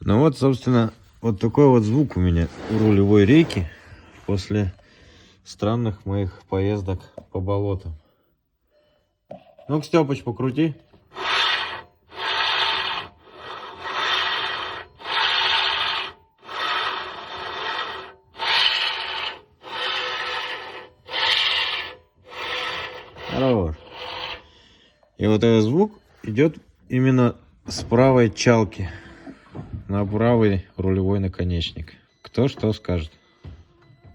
Ну вот, собственно, вот такой вот звук у меня у рулевой рейки после странных моих поездок по болотам. Ну-ка, Стёпыч, покрути. Хорош. И вот этот звук идет именно с правой чалки на правый рулевой наконечник. Кто что скажет.